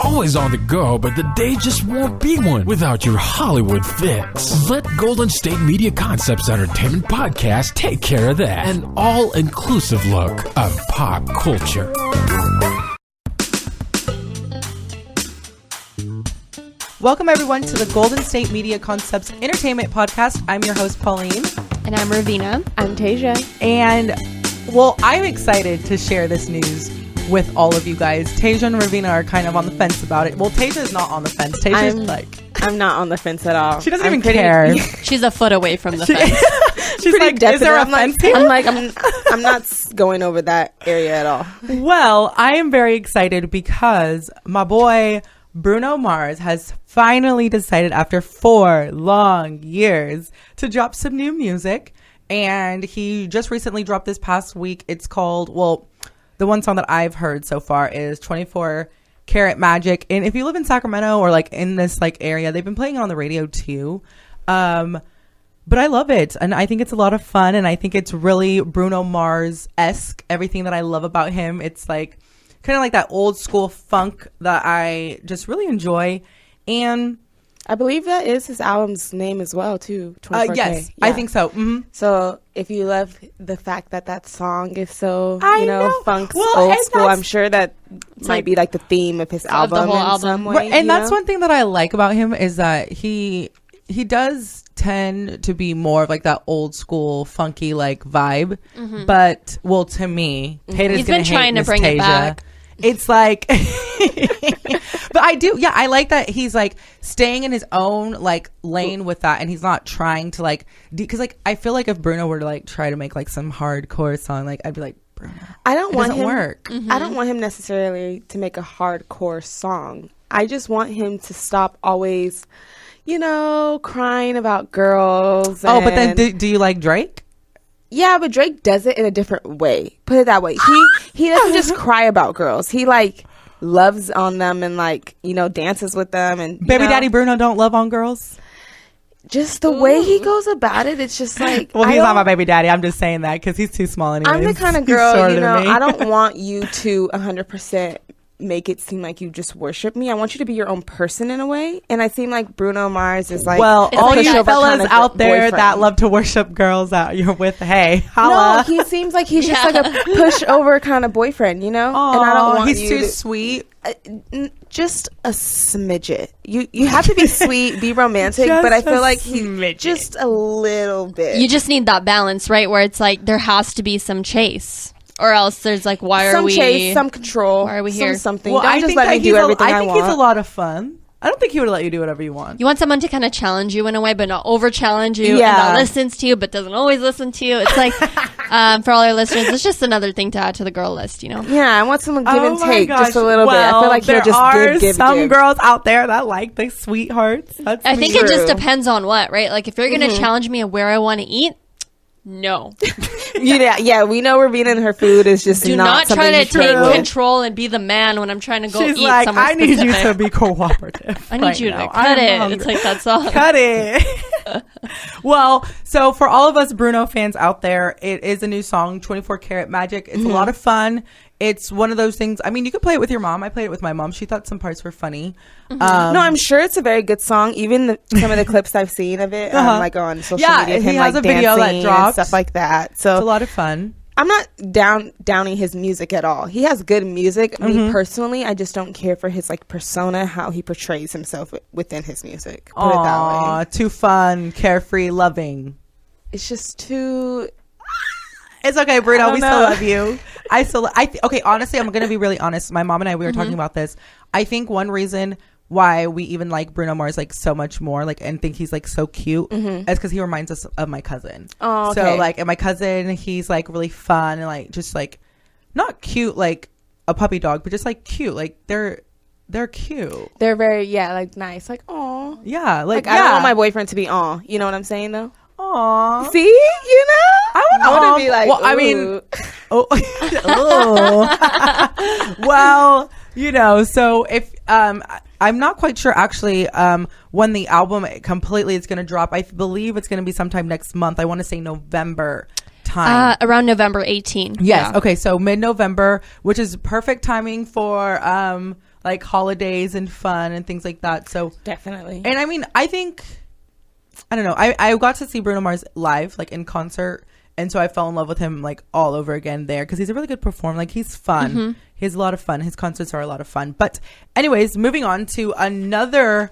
always on the go, but the day just won't be one without your Hollywood fix. Let Golden State Media Concepts Entertainment Podcast take care of that. An all-inclusive look of pop culture. Welcome, everyone, to the Golden State Media Concepts Entertainment Podcast. I'm your host, Pauline. And I'm Ravina. I'm Taejha. And, well, I'm excited to share this news with all of you guys. Taejha and Ravina are kind of on the fence about it. Well, Taejha is not on the fence. I'm not on the fence at all. She doesn't even care. She's a foot away from the fence. She's like, is there a fence here? I'm not going over that area at all. Well, I am very excited because my boy Bruno Mars has finally decided, after 4 long years, to drop some new music. And he just recently dropped this past week. It's called, well, the one song that I've heard so far is 24 Karat Magic. And if you live in Sacramento or like in this like area, they've been playing it on the radio too. But I love it. And I think it's a lot of fun. And I think it's really Bruno Mars-esque. Everything that I love about him. It's like kind of like that old school funk that I just really enjoy. And I believe that is his album's name as well, too. 24K. Yes, yeah. I think so. Mm-hmm. So if you love the fact that that song is so, funk's well, old school, I'm sure that might be like the theme of his album the whole in album. some way. And that's one thing that I like about him is that he does tend to be more of like that old school funky like vibe. Mm-hmm. But, well, to me, he's been trying to bring it back. It's like, but I like that he's like staying in his own like lane with that, and he's not trying to like, because like I feel like if Bruno were to like try to make like some hardcore song, like I'd be like, Bruno, I don't want him. Work. Mm-hmm. I don't want him necessarily to make a hardcore song. I just want him to stop always, crying about girls. Oh, but then do you like Drake? Yeah, but Drake does it in a different way. Put it that way. He doesn't just cry about girls. He like loves on them and like, dances with them. And Baby Daddy Bruno don't love on girls? Just the way he goes about it, it's just like, well, he's not my baby daddy. I'm just saying that because he's too small anyways. I'm the kind of girl, I don't want you to 100% make it seem like you just worship me. I want you to be your own person in a way. And I seem like Bruno Mars is like, well, all like you fellas kind of out there boyfriend that love to worship girls that you're with, hey, holla. No, he seems like he's just like a pushover kind of boyfriend, Aww, and I don't want he's too sweet. Just a smidget. You have to be sweet, be romantic, but I feel like he's just a little bit. You just need that balance, right? Where it's like there has to be some chase. Or else there's like, some chase, some control. Why are we here? Something. Well, don't just let me do everything I want. I think he's a lot of fun. I don't think he would let you do whatever you want. You want someone to kind of challenge you in a way, but not over challenge you. Yeah. And that listens to you, but doesn't always listen to you. It's like, for all our listeners, it's just another thing to add to the girl list, Yeah, I want someone give and take just a little bit. I feel like he'll just give. Some girls out there that like the sweethearts. I think it just depends on what, right? Like if you're going to challenge me on where I want to eat, no. Yeah, we know Ravina and her food is just do not try to take control and be the man when I'm trying to go eat somewhere specific. I need you to be cooperative. I need you to cut it. Hungry. It's like that song. Cut it. Well, so for all of us Bruno fans out there, it is a new song, 24 Karat Magic. It's a lot of fun. It's one of those things. I mean, you could play it with your mom. I played it with my mom. She thought some parts were funny. No, I'm sure it's a very good song. Even some of the clips I've seen of it, like on social media, of him, he has like a video that dropped and stuff like that. So it's a lot of fun. I'm not downing his music at all. He has good music. Me personally, I just don't care for his like persona, how he portrays himself within his music. Put it that way. Too fun, carefree, loving. It's just too. It's okay, Bruno. We still love you. Okay, honestly, I'm going to be really honest. My mom and I, we were talking about this. I think one reason why we even like Bruno Mars like so much more, like, and think he's like so cute is because he reminds us of my cousin. Oh, okay. So like, and my cousin, he's like really fun and like just like not cute like a puppy dog, but just like cute. Like they're cute. They're very like nice. Like aw. Yeah, like I don't want my boyfriend to be aw. You know what I'm saying though? Aw. See, I want to be like. Well, ooh. I mean, well, so if I'm not quite sure actually when the album completely is going to drop. I believe it's going to be sometime next month. I want to say November time. Around November 18. Yes. Yeah. Okay. So mid-November, which is perfect timing for like holidays and fun and things like that. So definitely. And I mean, I think, I don't know, I got to see Bruno Mars live, like in concert. And so I fell in love with him like all over again there because he's a really good performer. Like he's fun. Mm-hmm. He has a lot of fun. His concerts are a lot of fun. But anyways, moving on to another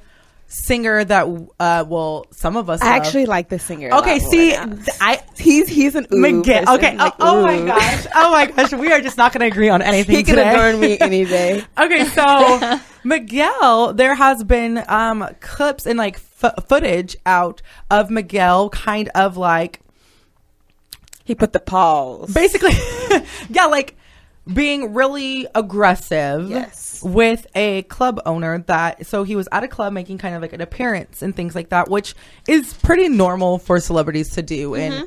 singer that some of us I actually like the singer. Okay, see, he's an Miguel. Person. Okay, like, oh my gosh, we are just not going to agree on anything. He can adorn me any day. Okay, so Miguel, there has been clips and like footage out of Miguel, kind of like he put the paws, basically, yeah, like being really aggressive. Yes. With a club owner so he was at a club making kind of like an appearance and things like that, which is pretty normal for celebrities to do. Mm-hmm.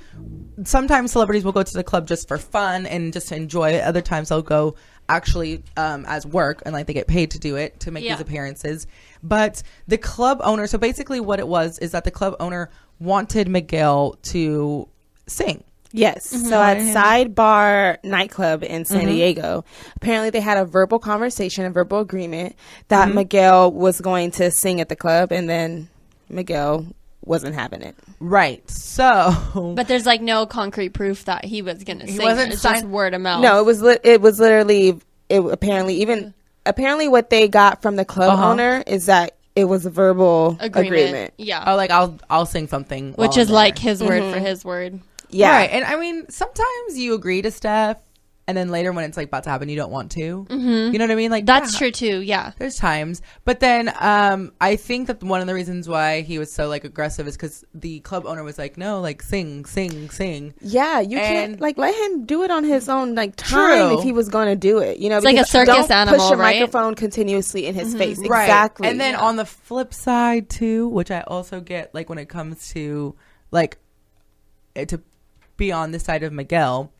And sometimes celebrities will go to the club just for fun and just to enjoy it. Other times they'll go actually as work and like they get paid to do it, to make these appearances. But the club owner, so basically what it was is that the club owner wanted Miguel to sing. Yes. Mm-hmm. So at Sidebar nightclub in San Diego, apparently they had a verbal conversation, a verbal agreement that Miguel was going to sing at the club, and then Miguel wasn't having it. Right. So, but there's like no concrete proof that he was going to sing. It's just word of mouth. No, it was literally apparently what they got from the club owner is that it was a verbal agreement. Yeah. Oh, like I'll sing something, which is like his word for his word. Yeah. Right. And I mean, sometimes you agree to stuff and then later when it's like about to happen, you don't want to. Mm-hmm. You know what I mean? Like that's true too. Yeah. There's times. But then I think that one of the reasons why he was so like aggressive is because the club owner was like, no, like sing. Yeah. You can't like let him do it on his own like time if he was going to do it. You know, it's like a circus animal, push your right? microphone continuously in his face. Right. Exactly. And then on the flip side too, which I also get like when it comes to like to be on the side of Miguel,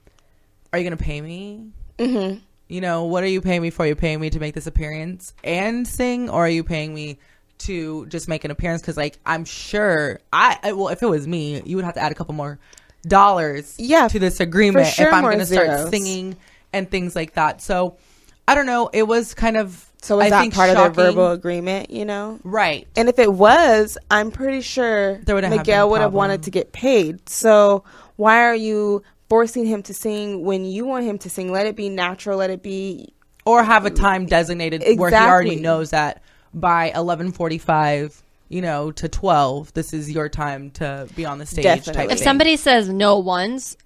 are you going to pay me? Mm-hmm. You know, what are you paying me for? Are you paying me to make this appearance and sing, or are you paying me to just make an appearance? Because like I'm sure if it was me, you would have to add a couple more dollars to this agreement if I'm going to start singing and things like that. So I don't know, it was kind of, so was that part of their verbal agreement, you know? Right. And if it was, I'm pretty sure Miguel would have wanted to get paid. So why are you forcing him to sing when you want him to sing? Let it be natural. Let it be, or have a time designated where he already knows that by 11:45, you know, to 12, this is your time to be on the stage. Definitely. If somebody says no once,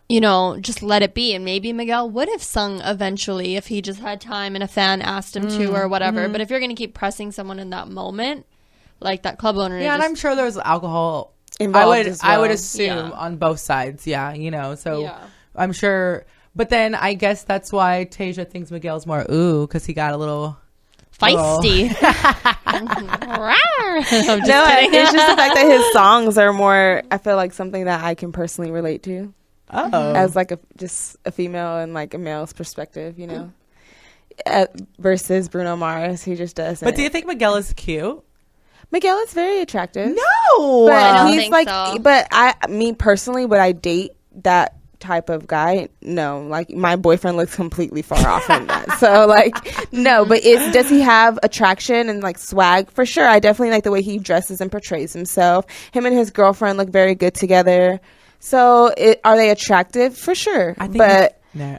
you know, just let it be. And maybe Miguel would have sung eventually if he just had time and a fan asked him to or whatever. But if you're going to keep pressing someone in that moment, like that club owner. Yeah, and I'm sure there was alcohol involved. I would assume on both sides. Yeah, you know, so I'm sure. But then I guess that's why Taejha thinks Miguel's more because he got a little feisty. It's just the fact that his songs are more, I feel like, something that I can personally relate to. As like just a female and like a male's perspective, you know, versus Bruno Mars, who just doesn't. But do you think Miguel is cute? Miguel is very attractive. No, but I don't think so. But me personally, would I date that type of guy? No, like my boyfriend looks completely far off from that. So like, no. But does he have attraction and like swag? For sure. I definitely like the way he dresses and portrays himself. Him and his girlfriend look very good together. So are they attractive? For sure. I think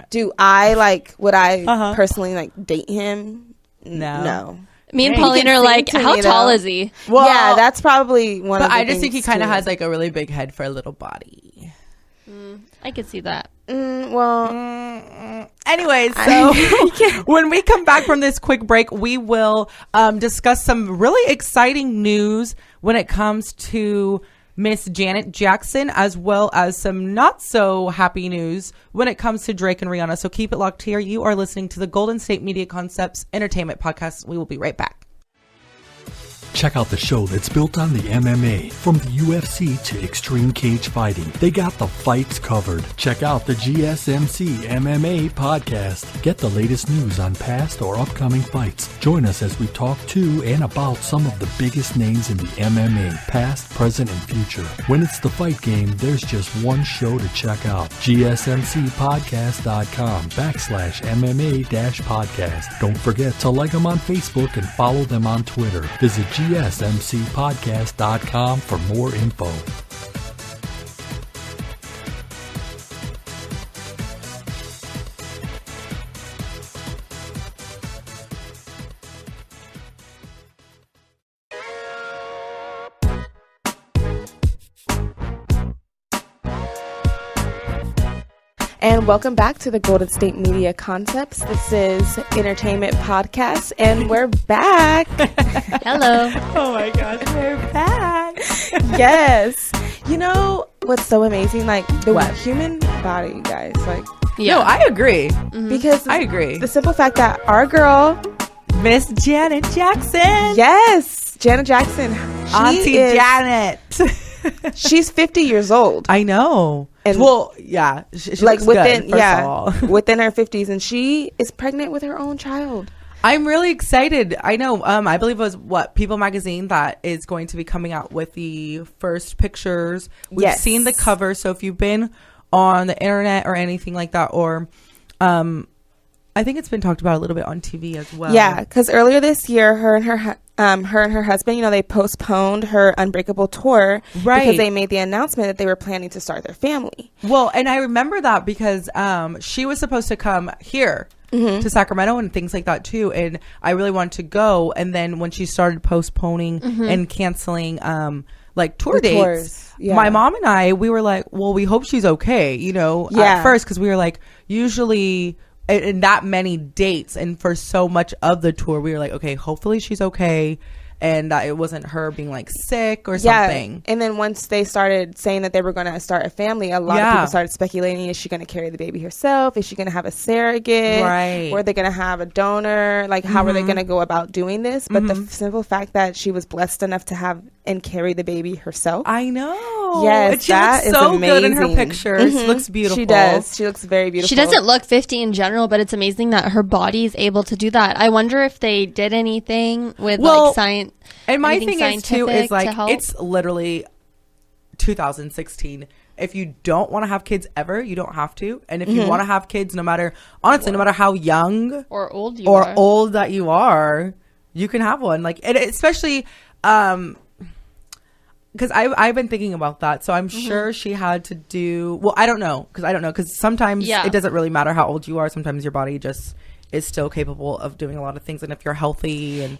do I like, would I personally like date him? No. Me and Pauline are like, how tall is he? Well, yeah, that's probably one of the But I just think he kind of has like a really big head for a little body. I could see that. Anyways, so when we come back from this quick break, we will discuss some really exciting news when it comes to Miss Janet Jackson, as well as some not so happy news when it comes to Drake and Rihanna. So keep it locked here. You are listening to the Golden State Media Concepts Entertainment Podcast. We will be right back. Check out the show that's built on the MMA. From the UFC to extreme cage fighting, they got the fights covered. Check out the GSMC MMA podcast. Get the latest news on past or upcoming fights. Join us as we talk to and about some of the biggest names in the MMA, past, present, and future. When it's the fight game, there's just one show to check out. GSMCpodcast.com/MMA-podcast. Don't forget to like them on Facebook and follow them on Twitter. Visit GSMCpodcast.com for more info. And welcome back to the Golden State Media Concepts. This is Entertainment Podcast, and we're back. Hello. Oh my gosh, we're back. Yes. You know what's so amazing? Like the What? human body, guys. Like, No, I agree. because I agree. the simple fact that our girl, Miss Janet Jackson. yes, Janet Jackson, Auntie Janet. she's 50 years old. I know. And well, yeah. She like looks within, good, first of all. within her 50s, and she is pregnant with her own child. I'm really excited. I know. I believe it was People Magazine that is going to be coming out with the first pictures. We've Yes. seen the cover. So if you've been on the internet or anything like that, or I think it's been talked about a little bit on TV as well. Yeah, because earlier this year, her and her husband, they postponed her Unbreakable tour Right. because they made the announcement that they were planning to start their family. Well, and I remember that because she was supposed to come here to Sacramento and things like that too, and I really wanted to go. And then when she started postponing and canceling like tour The dates, tours, yeah. my mom and I, we were like, well, we hope she's okay, Yeah. at first, because we were like, usually in that many dates and for so much of the tour, we were like, okay, hopefully she's okay, and that it wasn't her being like sick or something. And then once they started saying that they were going to start a family, a lot of Yeah. people started speculating, is she going to carry the baby herself? Is she going to have a surrogate? Right. Or are they going to have a donor? Like, how are they going to go about doing this? But the simple fact that she was blessed enough to have and carry the baby herself. I know. Yes, and she that looks is so good in her amazing. pictures. She looks beautiful. She does. She looks very beautiful. She doesn't look 50 in general, but it's amazing that her body is able to do that. I wonder if they did anything with Well, like science. And my anything thing is too scientific is to like help? it's literally 2016. If you don't want to have kids ever, you don't have to. And if you want to have kids, no matter how young or old you or are. old that you are, you can have one. Like, and especially because I've been thinking about that. So I'm sure she had to do. Well, I don't know because sometimes Yeah. it doesn't really matter how old you are. Sometimes your body just is still capable of doing a lot of things, and if you're healthy and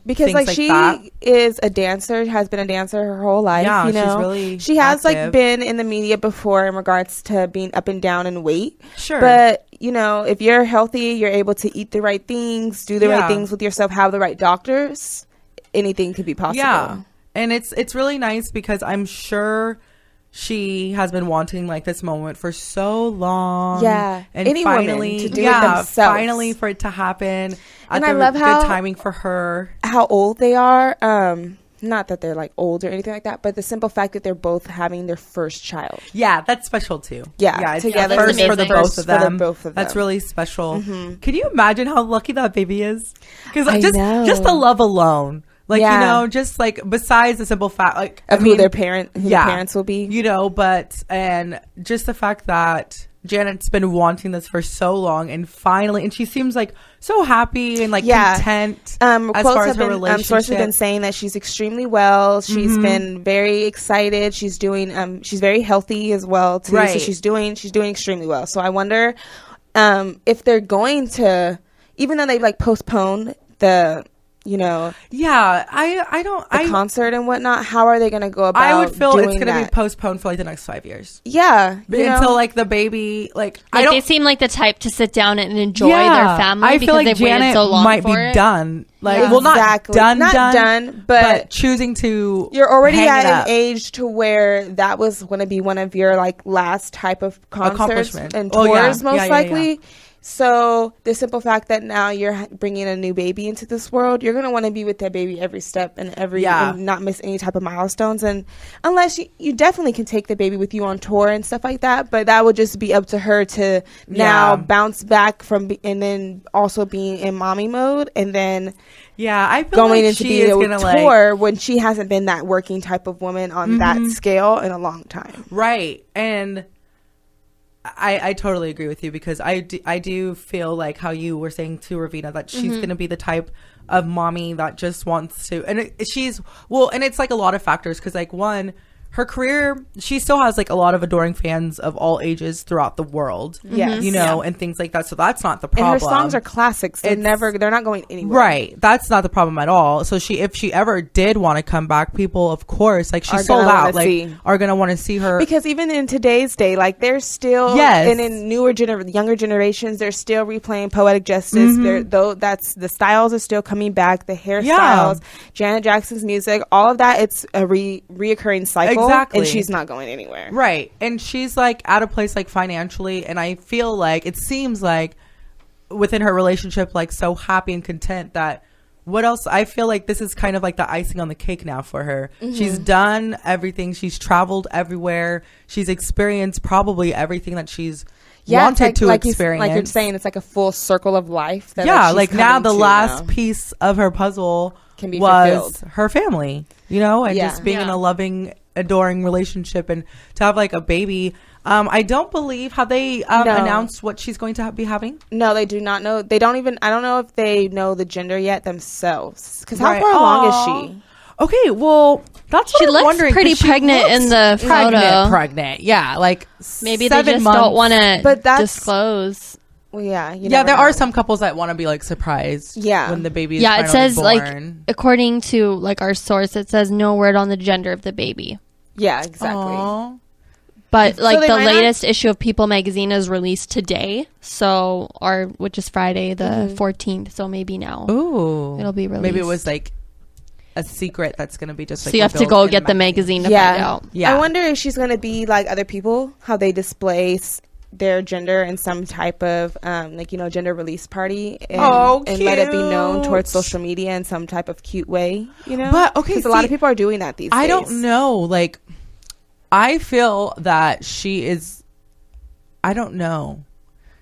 because things like like she that. is a dancer, has been a dancer her whole life. Yeah, you know, she's really she has like active. been in the media before in regards to being up and down in weight. Sure. But if you're healthy, you're able to eat the right things, do the right Yeah. things with yourself, have the right doctors, anything could be possible. Yeah. And it's really nice because I'm sure she has been wanting like this moment for so long. Yeah. And Any woman finally to do it themselves. finally for it to happen. And at I the love how- good timing for her. How old they are. Not that they're like old or anything like that, but the simple fact that they're both having their first child. Yeah, that's special too. Yeah, it's together. first That's for the amazing. both First of for the them. both of That's them. really special. Can you imagine how lucky that baby is? Because I know. just the love alone. Like, Yeah. just like besides the simple fact like Of who their parents will be. And just the fact that Janet's been wanting this for so long and finally, and she seems like so happy and like content as far as her relationship. Sources have been saying that she's extremely well. She's been very excited. She's doing, she's very healthy as well too. Right. So she's doing extremely well. So I wonder if they're going to, even though they like postponed the, I concert and whatnot, how are they going to go about I would feel it's doing going to be that? postponed for like the next 5 years. Yeah. Until like the baby, like I Like don't. they seem like the type to sit down and enjoy Yeah, their family I because feel like they've Janet waited so long might for be it. done. Like, Yeah. well, not Exactly. done, Not done, but choosing to. you're already hang at it up. an age to where that was going to be one of your like last type of concerts Accomplishment. and Oh, tours, yeah. most Yeah, yeah, likely. yeah. So the simple fact that now you're bringing a new baby into this world, you're going to want to be with that baby every step and and not miss any type of milestones. And unless you definitely can take the baby with you on tour and stuff like that, but that would just be up to her to now bounce back from and then also being in mommy mode, and then I feel going like into she being is a tour when she hasn't been that working type of woman on that scale in a long time. Right. And I totally agree with you, because I do feel like how you were saying to Ravina that she's going to be the type of mommy that just wants to, and and it's like a lot of factors, because like one, her career, she still has like a lot of adoring fans of all ages throughout the world. Yes. You know, and things like that. So that's not the problem. And her songs are classics. They're not going anywhere. Right. That's not the problem at all. So if she ever did want to come back, people, of course, like, she's sold out, like, are going to want to see her. Because even in today's day, like, there's still, and in younger generations, they're still replaying Poetic Justice. That's the styles are still coming back, the hairstyles, Janet Jackson's music, all of that. It's a reoccurring cycle. Exactly. And she's not going anywhere. Right. And she's like at a place like financially, and I feel like it seems like within her relationship, like, so happy and content that what else? I feel like this is kind of like the icing on the cake now for her. She's done everything. She's traveled everywhere. She's experienced probably everything that she's wanted to experience. Like you're saying, it's like a full circle of life. That like now the last piece of her puzzle can be was fulfilled. her family, you know, and just being in a loving, adoring relationship, and to have like a baby. I don't believe, have they announced what she's going to be having? No, they do not know. They don't even, I don't know if they know the gender yet themselves. Because how far along is she? Okay, well, that's what she I'm looks wondering. Pretty pregnant in the photo. Pregnant, yeah, like maybe they just don't want to disclose. Well, yeah, there are some couples that want to be like surprised. When the baby is it says born. like, according to like our source, it says no word on the gender of the baby. Yeah, exactly. Aww. But like the latest issue of People magazine is released today, which is Friday the 14th. So maybe now, it'll be released. Maybe it was like a secret that's going to be just like, so you have to go get the magazine to find out. I wonder if she's going to be like other people, how they display their gender in some type of gender release party, and let it be known towards social media in some type of cute way, you know. But because a lot of people are doing that these days. I don't know, like, I feel that she is, I don't know,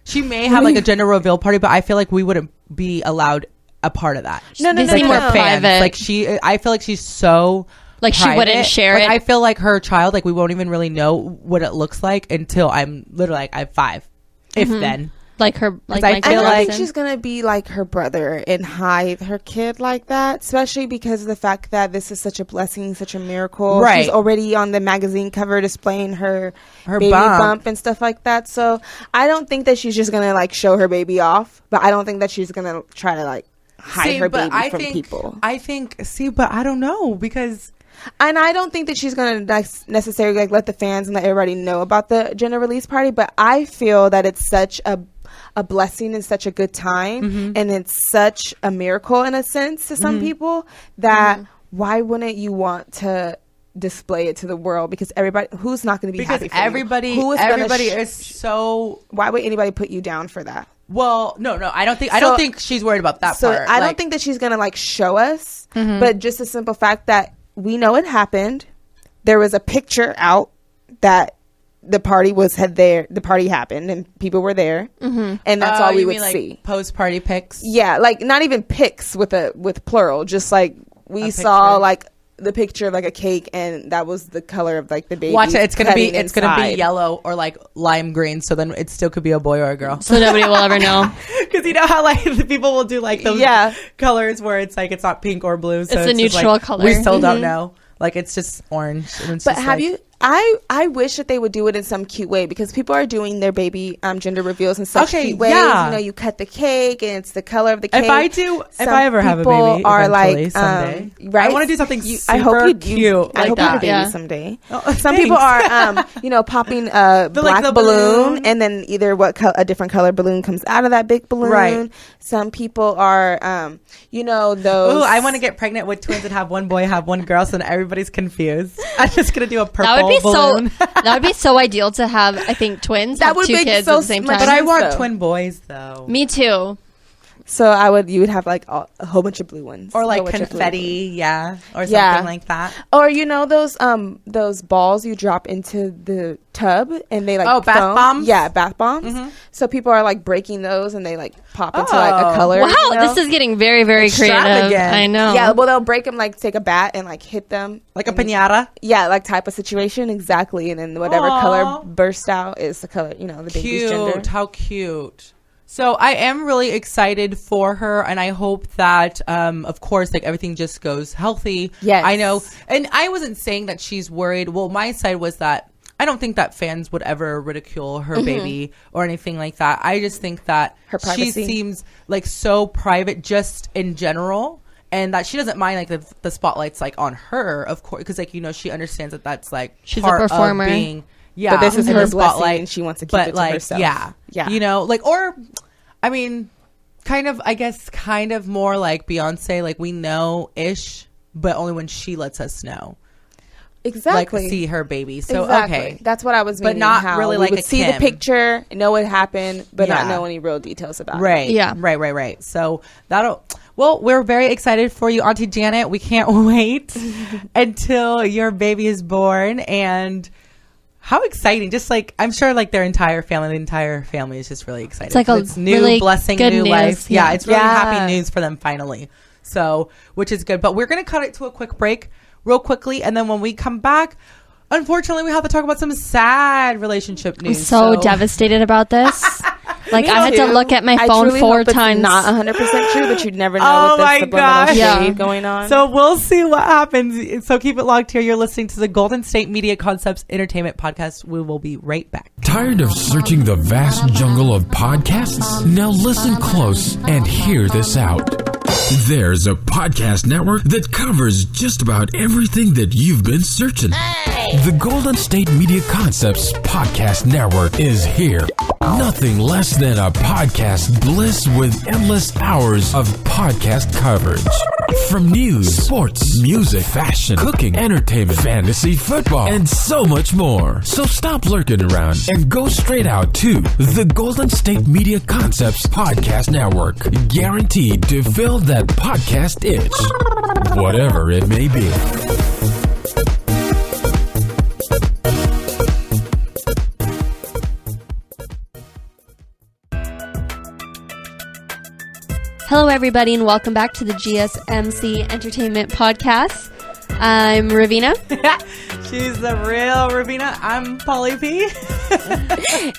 she may have like a gender reveal party, but I feel like we wouldn't be allowed a part of that. No, like more private. Like I feel like she's so like private. She wouldn't share it. I feel like her child, like, we won't even really know what it looks like until I'm literally like, I have 5, if then. Like her, like I don't think she's gonna be like her brother and hide her kid like that, especially because of the fact that this is such a blessing, such a miracle. Right. She's already on the magazine cover displaying her baby bump and stuff like that. So I don't think that she's just gonna like show her baby off, but I don't think that she's gonna try to like hide her baby from people. But I don't know, because. And I don't think that she's going to necessarily like let the fans and let everybody know about the gender release party, but I feel that it's such a blessing and such a good time, and it's such a miracle in a sense to some people that why wouldn't you want to display it to the world? Because everybody, who's not going to be happy for everybody, you? everybody is so. Why would anybody put you down for that? Well, no, I don't think. I don't think she's worried about that part. I don't think that she's going to like show us, but just the simple fact that we know it happened. There was a picture out that the party the party happened and people were there, and that's all we would see. Post party pics. Yeah, like not even pics with plural, just like we saw like the picture of like a cake, and that was the color of like the baby. Watch it. It's gonna be yellow or like lime green. So then it still could be a boy or a girl. So nobody will ever know. Because you know how like the people will do like those colors where it's like it's not pink or blue. So it's a neutral color. We still don't know. Like it's just orange. But have you? I wish that they would do it in some cute way, because people are doing their baby gender reveals in such cute ways. Yeah. You know, you cut the cake and it's the color of the cake. If I ever have a baby, are like someday, right? I want to do something super I hope cute. I hope you have a baby someday. Some people are, popping a black the balloon, and then either a different color balloon comes out of that big balloon. Right. Some people are, those. Ooh, I want to get pregnant with twins and have one boy, have one girl, so then everybody's confused. I'm just gonna do a purple That would be balloon. that would be so ideal to have. I think twins. That have would 2 make kids so at the same much time. But I sense, want though. twin boys though. Me too. So you would have like a whole bunch of blue ones, Or A like whole bunch of blue confetti, ones. yeah, or something Yeah. like that. Or those balls you drop into the tub and they like Bath foam? bombs? Yeah, bath bombs. Mhm. So people are like breaking those and they like pop into like Oh. a color. Wow, you know? this is getting very, very creative. Extravagant. I know. Yeah, well they'll break them like take a bat and like hit them Like a and- piñata. Yeah, like type of situation exactly, and then whatever Aw. color bursts out is the color. The baby's gender. Cute. How cute. So I am really excited for her, and I hope that, of course, like everything just goes healthy. Yes. I know. And I wasn't saying that she's worried. Well, my side was that I don't think that fans would ever ridicule her baby or anything like that. I just think that Her she privacy. seems like so private just in general. And that she doesn't mind like the spotlight's like on her, of course, because like she understands that that's like She's a part performer. of being. Yeah, But this is in her the blessing, and she wants to keep but it to like, herself. Yeah, Yeah. or I mean, kind of more like Beyonce, like we know ish, but only when she lets us know, Exactly. like see her baby. So Exactly. okay, That's what I was meaning. But not how really we like would a see Kim. the picture, know what happened, but not Yeah. know any real details about it. right, Yeah. right. So we're very excited for you, Auntie Janet. We can't wait until your baby is born. And how exciting. Just like, I'm sure like the entire family is just really excited. It's like a It's new really blessing, good new news. life. Yeah, Yeah. it's really Yeah. happy news for them finally. So, which is good. But we're going to cut it to a quick break real quickly. And then when we come back, unfortunately, we have to talk about some sad relationship I'm news. so devastated about this. Like, I had to look at my I phone truly 4 hope it's times. not 100% true, but you'd never know Oh with my the subliminal gosh. Yeah. shade going on. So we'll see what happens. So keep it locked here. You're listening to the Golden State Media Concepts Entertainment Podcast. We will be right back. Tired of searching the vast jungle of podcasts? Now listen close and hear this out. There's a podcast network that covers just about everything that you've been searching. The Golden State Media Concepts Podcast Network is here. Nothing less than a podcast bliss with endless hours of podcast coverage. From news, sports, music, fashion, cooking, entertainment, fantasy, football, and so much more. So stop lurking around and go straight out to the Golden State Media Concepts Podcast Network. Guaranteed to fill that podcast itch. Whatever it may be. Hello, everybody, and welcome back to the GSMC Entertainment Podcast. I'm Ravina. She's the real Ravina. I'm Pauline P.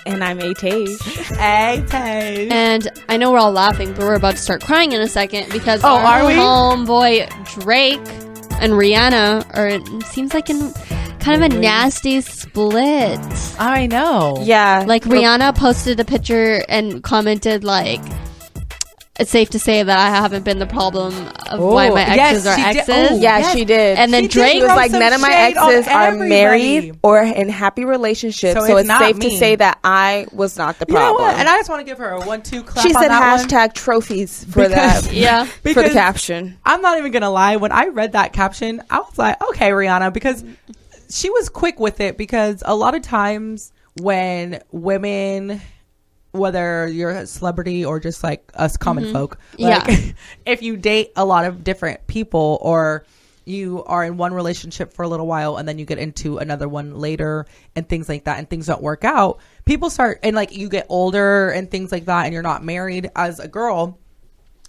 and I'm Taejha. Hey, Tay. And I know we're all laughing, but we're about to start crying in a second because Oh, our are we? homeboy Drake and Rihanna are, it seems like, in kind of a nasty split. I know. Yeah. Like, Rihanna posted a picture and commented, like, it's safe to say that I haven't been the problem of why my exes are she did. exes. Oh, Yeah, yes. she did. And then She did Drake She was throw like, some none of my shade on exes are everybody. married or in happy relationships, So so it's it's not safe me. to say that I was not the You know problem. what? And I just want to give her a 1-2 clap She on said that one. hashtag trophies for Because- that. Yeah. For the Because caption. I'm not even going to lie. When I read that caption, I was like, okay, Rihanna, because she was quick with it. Because a lot of times when women, whether you're a celebrity or just like us common folk, like, Yeah. if you date a lot of different people or you are in one relationship for a little while and then you get into another one later and things like that and things don't work out, people start, and like you get older and things like that and you're not married as a girl.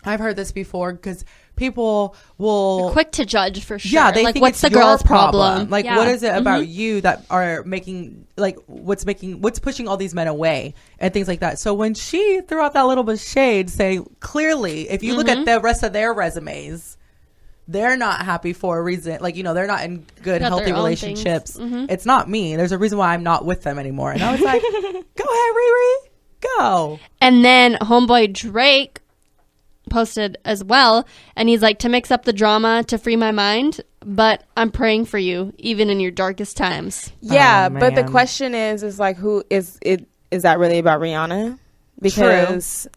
I've heard this before because people will Quick to judge for sure. yeah, they like, think what's it's the your girl's problem? Like, Yeah. what is it about you that are making, like, what's pushing all these men away and things like that. So when she threw out that little bit of shade, say clearly, if you look at the rest of their resumes, they're not happy for a reason. Like, you know, they're not in good, Got healthy their own relationships. things. It's not me. There's a reason why I'm not with them anymore. And I was like, go ahead, Riri, go. And then homeboy Drake posted as well, and he's like, to mix up the drama, to free my mind, but I'm praying for you even in your darkest times. Yeah, Oh, but the man. question is like, who is it? Is that really about Rihanna? Because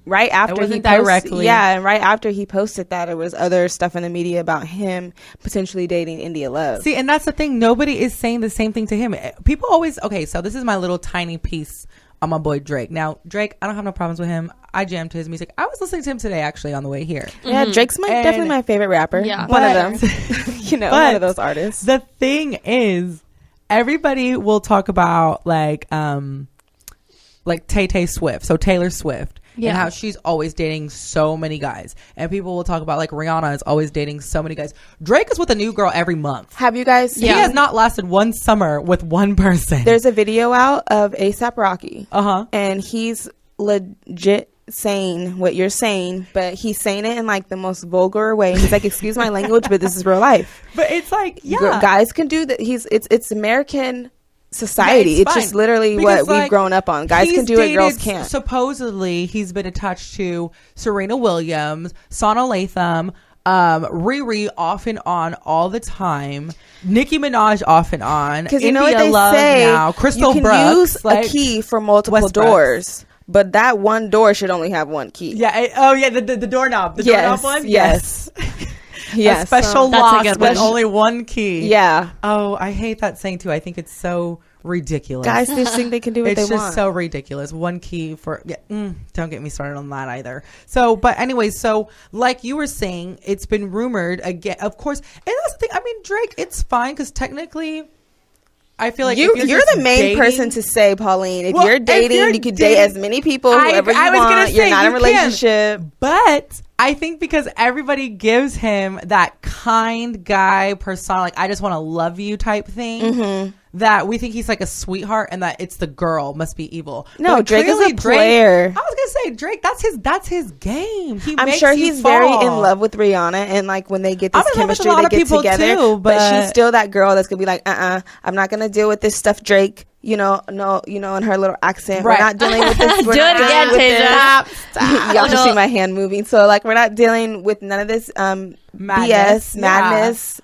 right after he wasn't posted, directly. and right after he posted that, there was other stuff in the media about him potentially dating India Love. See, and that's the thing. Nobody is saying the same thing to him. People always, okay, so this is my little tiny piece on my boy Drake. Now, Drake, I don't have no problems with him. I jammed to his music. I was listening to him today, actually, on the way here. Yeah, Drake's definitely my favorite rapper. Yeah. One of them. One of those artists. The thing is, everybody will talk about like Tay Swift, so Taylor Swift. Yeah. And how she's always dating so many guys. And people will talk about like Rihanna is always dating so many guys. Drake is with a new girl every month. Have you guys seen? He has not lasted one summer with one person. There's a video out of A$AP Rocky. Uh-huh. And he's legit saying what you're saying, but he's saying it in like the most vulgar way. He's like, excuse my language, but this is real life. But it's like, yeah. Guys can do that. It's American society. Yeah, it's just literally because, what we've grown up on. Guys can do it, girls can't. Supposedly, he's been attached to Serena Williams, Sana Latham, Riri off and on all the time, Nicki Minaj off and on, because you know what they Love say, now, Crystal you can Brooks, use like, a key for multiple Westbrook. doors, but that one door should only have one key. Yeah. The doorknob. The doorknob one. Yes. A special That's a lock good with one. only one key. Yeah. Oh, I hate that saying too. I think it's so ridiculous. Guys just think they can do what It's they just want. so ridiculous. One key for don't get me started on that either. So, but anyways, so like you were saying, it's been rumored again, of course, and that's the thing. I mean, Drake, it's fine because technically, I feel like you're if the main dating, person to say, Pauline. If Well, you're dating, you can date as many people, whoever you want. You're not in a relationship. But I think because everybody gives him that kind guy persona, like I just want to love you type thing, that we think he's like a sweetheart and that it's the girl must be evil. No, But Drake is clearly a player. I was gonna say Drake. That's his game. I'm sure he's very in love with Rihanna, and like when they get this I'm in love with a chemistry, lot they of get people together. too, but she's still that girl that's gonna be like, I'm not gonna deal with this stuff, Drake. In her little accent. Right. We're not dealing with this. Do it again, Taejha. Y'all should see my hand moving. So like, we're not dealing with none of this BS madness.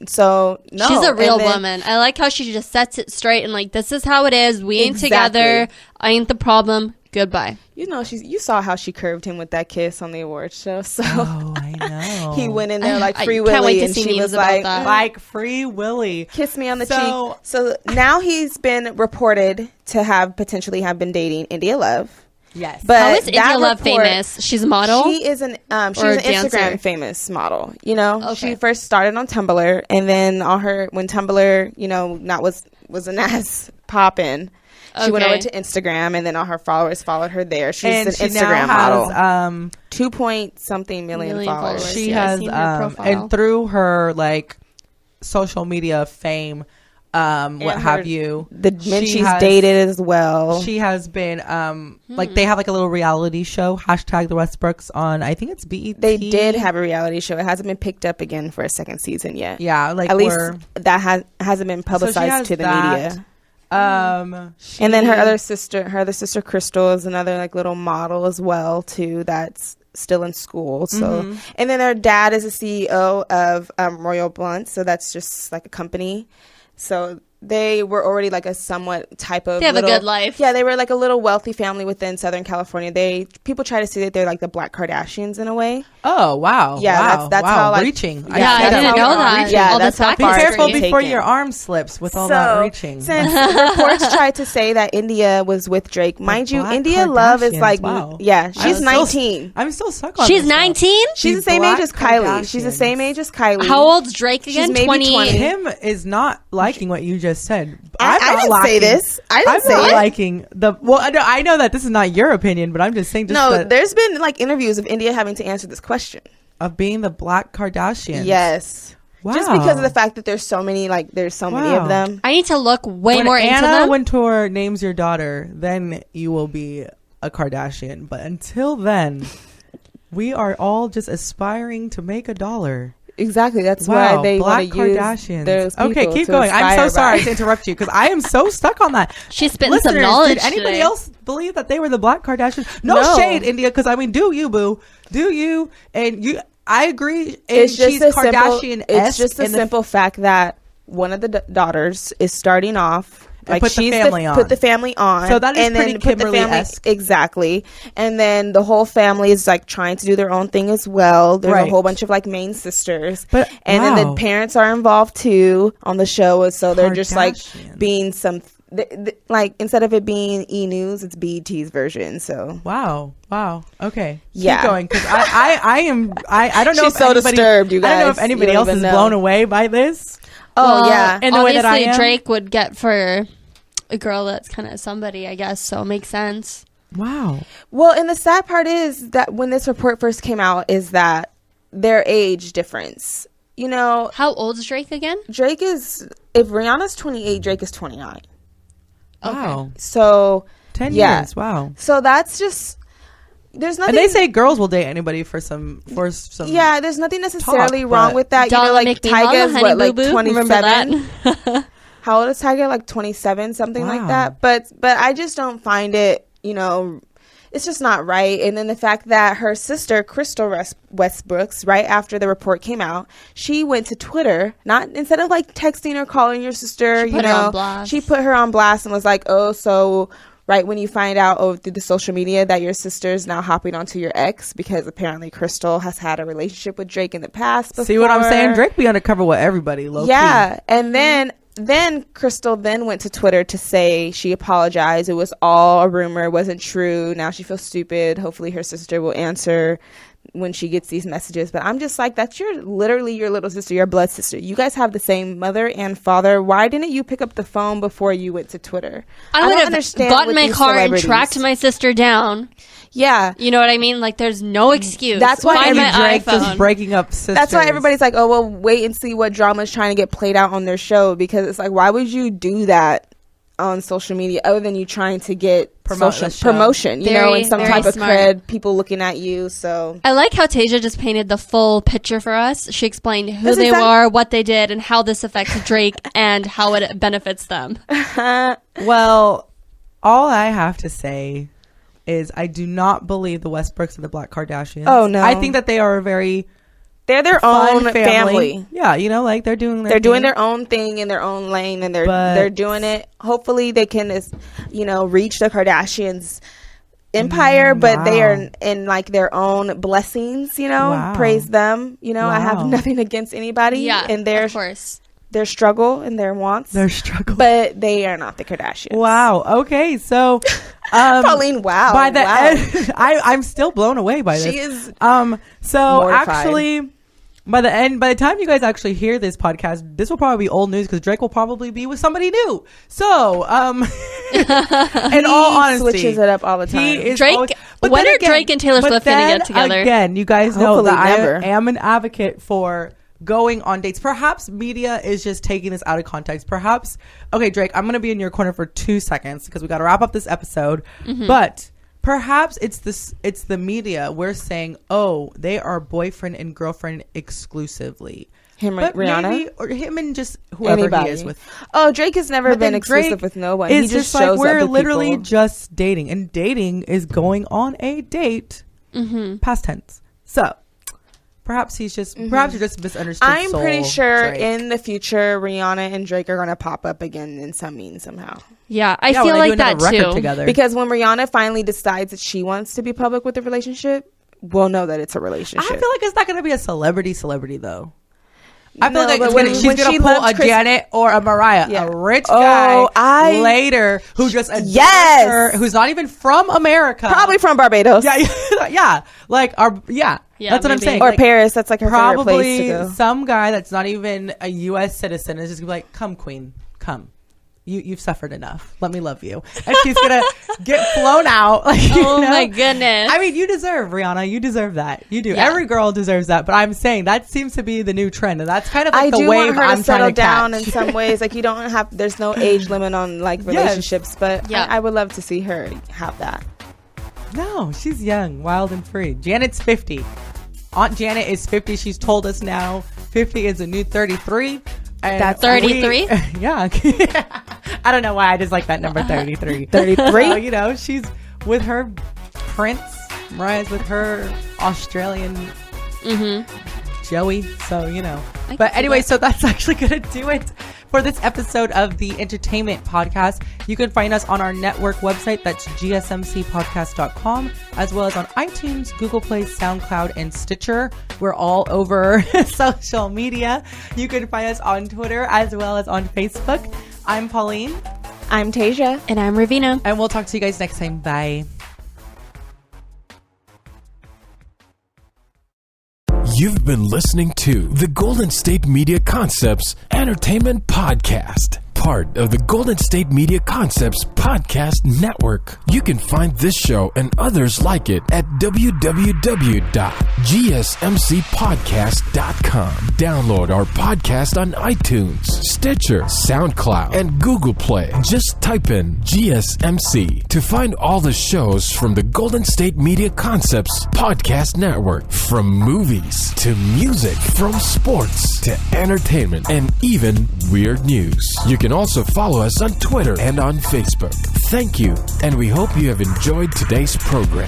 So no, she's a real woman. I like how she just sets it straight and like, this is how it is. We ain't together. I ain't the problem. Goodbye. You saw how she curved him with that kiss on the awards show. So I know. he went in there like Free can't wait Willy, to and see she memes was about like, that. like Free Willy. kiss me on the cheek. So now he's been reported to have potentially have been dating India Love. Yes. But How is India that Love report- famous? She's a model? She is she's Or a an dancer? Instagram famous model. Okay. She first started on Tumblr, and then when Tumblr, was an ass poppin'. She went Okay. over to Instagram, and then all her followers followed her there. She's and an she Instagram now model. has 2.something million followers. she Yeah, I've has seen her profile. and through her like social media fame, what have you, The men she she's has- dated as well. she has been like they have like a little reality show #the Westbrooks on, I think it's BET. They did have a reality show. It hasn't been picked up again for a second season yet. yeah, like At least where- that hasn't been publicized has to the that. media. and And then her other sister Crystal is another like little model as well too. That's still in school. So, and then her dad is a CEO of Royal Blunt. So that's just like a company. So they were already like a somewhat type of. They have a good life. Yeah, they were like a little wealthy family within Southern California. People try to say that they're like the Black Kardashians in a way. oh wow, Yeah, wow, that's wow, how, like- reaching. Yeah, I that's didn't how know far that. reaching. Yeah, All that's this how Be far it's careful been before taken. your arm slips with all that reaching. Since reports tried to say that India was with Drake, mind you, Black India Love is Kardashians, like, wow. yeah, she's I'm 19. I'm still stuck on She's this stuff. 19? She's the same age as Kylie. She's the same age as Kylie. How old's Drake again? maybe 28. 20. Him is not liking what you just said. I I'm not didn't say liking- this. I didn't I'm say not it. liking the. Well, I know that this is not your opinion, but I'm just saying. Just No, that there's been like interviews of India having to answer this question. of being the Black Kardashian. Yes. Wow. Just because of the fact that there's so many Wow. of them. I need to look way when more into Anna them. Wintour names your daughter, then you will be a Kardashian. But until then, we are all just aspiring to make $1. Exactly. That's Wow, why they Black want to use Kardashians. those people Okay, keep to going. I'm so aspire sorry by. to interrupt you because I am so stuck on that. She's spitting some Listeners, knowledge did anybody today. else believe that they were the Black Kardashians? No, No. shade, India, because I mean, do you, boo? Do you? And you, I agree. And It's just she's a simple. Kardashian. It's just a simple fact that one of the daughters is starting off Like put the family on. Put the family on. So that is and pretty then put the family Kimberly-esque. exactly. And then the whole family is like trying to do their own thing as well. There's Right. a whole bunch of like main sisters, But and then wow. the parents are involved too on the show. So they're just like Kardashians. being some like instead of it being E News, it's BET's version. So Wow. Okay. Yeah. Keep going, because I don't know She's if so anybody, disturbed, you I don't know guys. if anybody You don't else is even know. blown away by this. oh yeah. And the way that I obviously am. Drake would get for a girl that's kind of somebody, I guess, so it makes sense. Wow. Well, and the sad part is that when this report first came out, is that their age difference. You know, How old is Drake again? Drake is, if Rihanna's 28, Drake is 29. Wow. So 10 Yeah. years. Wow. so that's just, there's nothing. And they say girls will date anybody for some. yeah, there's nothing necessarily wrong but- with that. You know, Dollar like make me holla, Taejha's honey what, like boo boo. 27? Remember that? How old is Taejha? Like 27, something Wow. like that. But I just don't find it, you know, it's just not right. And then the fact that her sister, Crystal Westbrooks, right after the report came out, she went to Twitter, not instead of like texting or calling your sister, She you put her know, on blast. she put her on blast and was like, oh, so right when you find out through the social media that your sister's now hopping onto your ex because apparently Crystal has had a relationship with Drake in the past. See what I'm saying? before. Drake be undercover with everybody. Low Yeah, key. and then Crystal then went to Twitter to say she apologized. It was all a rumor. It wasn't true. Now she feels stupid. Hopefully her sister will answer when she gets these messages. But I'm just like, that's literally your little sister, your blood sister. You guys have the same mother and father. Why didn't you pick up the phone before you went to Twitter? I would don't have understand gotten with my these car and celebrities. tracked my sister down. Yeah. You know what I mean? Like, there's no excuse. That's why Find every my Drake just iPhone. breaking up sisters. That's why everybody's like, oh, well, wait and see what drama is trying to get played out on their show, because it's like, why would you do that on social media other than you trying to get Promote the show. promotion, you know, Very, and some very type of smart. cred, people looking at you. So I like how Taejha just painted the full picture for us. She explained who That's they exact- are, what they did, and how this affects Drake and how it benefits them. Well, all I have to say is I do not believe the Westbrooks are the Black Kardashians. Oh, no. I think that they are a very they're their fun own family. Yeah, you know, like they're doing their They're doing thing. their own thing in their own lane, and But- they're doing it. Hopefully, they can, you know, reach the Kardashians' empire, but they wow. are in like their own blessings. You know, Wow. praise them. You know, I have Wow. nothing against anybody Yeah, and their of course. struggle and their wants, their struggle. but they are not the Kardashians. Wow. Okay. So, Pauline, wow. by the wow. end, I'm still blown away by this. She is So mortified. actually, by the time you guys actually hear this podcast, this will probably be old news because Drake will probably be with somebody new. So, in all honesty, switches it up all the time. he is Drake- always- when then are Drake and Taylor but Swift gonna then get together? Again, you guys know Hopefully that never. I am an advocate for going on dates. Perhaps media is just taking this out of context. Perhaps, okay, Drake, I'm going to be in your corner for 2 seconds because we got to wrap up this episode. Mm-hmm. But perhaps it's the media. We're saying, oh, they are boyfriend and girlfriend exclusively. Him or But Rihanna? maybe, or him and just whoever Anybody. he is with. Oh, Drake has never But been then exclusive Drake with no one. It's He just like shows we're other literally people. just dating, and dating is going on a date. Past tense. So perhaps he's just perhaps you're just misunderstood. I'm pretty soul, sure Drake. in the future, Rihanna and Drake are going to pop up again in some means somehow. Yeah, I Yeah, feel when they like do another that record too. together. Because when Rihanna finally decides that she wants to be public with the relationship, we'll know that it's a I relationship. feel like it's not going to be a celebrity though. I feel No, like but it's when- gonna, she's when going she to pull loves a Chris- Janet or a Mariah, Yeah. a rich Oh, guy I- later who just adores Yes! her, who's not even from America. Probably from Barbados. Yeah, yeah. Like Yeah, that's what I'm maybe. saying. Or Like, Paris. That's like her favorite place to probably go. some guy that's not even a U.S. citizen is just gonna be like, "Come, queen, come. You've suffered enough. Let me love you." And she's gonna get flown out. Like, you Oh know? my goodness. I mean, you deserve, Rihanna. You deserve that. You do. Yeah. Every girl deserves that. But I'm saying that seems to be the new trend, and that's kind of like I the do wave want her I'm to settle trying to down catch. in some ways. Like, you don't have, there's no age limit on like relationships, but Yeah. I would love to see her have that. No, she's young, wild, and free. Janet's 50. Aunt Janet is 50. She's told us now 50 is a new 33. And That's 33? Yeah. I don't know why I just like that number 33. 33? So, you know, she's with her prince. Mariah's with her Australian Joey. So, you know. I But can see anyway, that. so that's actually going to do it for this episode of the Entertainment Podcast. You can find us on our network website, that's gsmcpodcast.com, as well as on iTunes, Google Play, SoundCloud, and Stitcher. We're all over social media. You can find us on Twitter as well as on Facebook. I'm Pauline. I'm Taejha. And I'm Ravina. And we'll talk to you guys next time. Bye. You've been listening to the Golden State Media Concepts Entertainment Podcast, part of the Golden State Media Concepts Podcast Network. You can find this show and others like it at www.gsmcpodcast.com. Download our podcast on iTunes, Stitcher, SoundCloud, and Google Play. Just type in GSMC to find all the shows from the Golden State Media Concepts Podcast Network. From movies to music, from sports to entertainment, and even weird news. You can also follow us on Twitter and on Facebook. Thank you, and we hope you have enjoyed today's program.